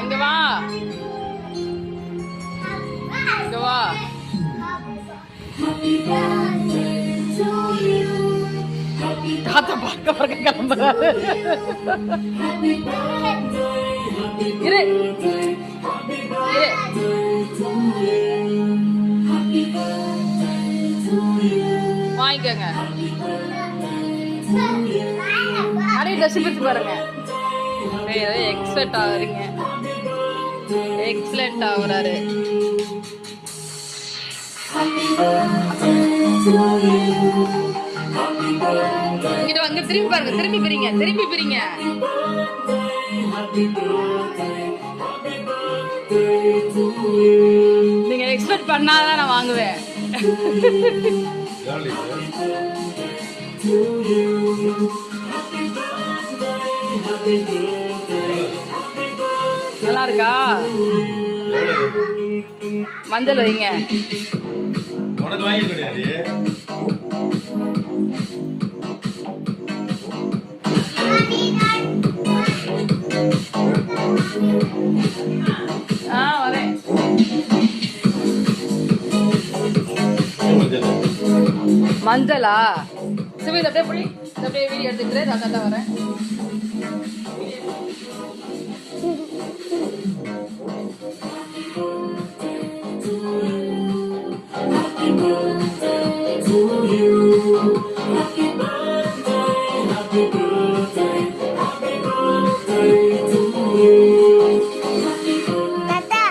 இங்க வா இங்க வா. தாத்தா பார்க்க பார்க்க கிளம்புறாரு. இரு இரு. வாங்கிக்கோங்க. அப்படியே ட்ரெஸ் பிடிச்சு பாருங்க. ஏதோ எக்ஸலண்ட் ஆகுறீங்க. எக்ஸலண்ட் ஆகுறாரு. இங்கிட்ட வாங்க. திரும்பி பாருங்க. திரும்பி பிரிங்க. திரும்பி பிரிங்க. நீங்க எக்ஸ்பெக்ட் பண்ணாதான் நான் வாங்குவேன். நல்லா இருக்கா? மஞ்சள் வைங்க. வரேன். மஞ்சளா? சிவி அப்படியே போய் அப்படியே வீடியோ எடுத்துக்கிறேன். நான் தான் வரேன். Tata.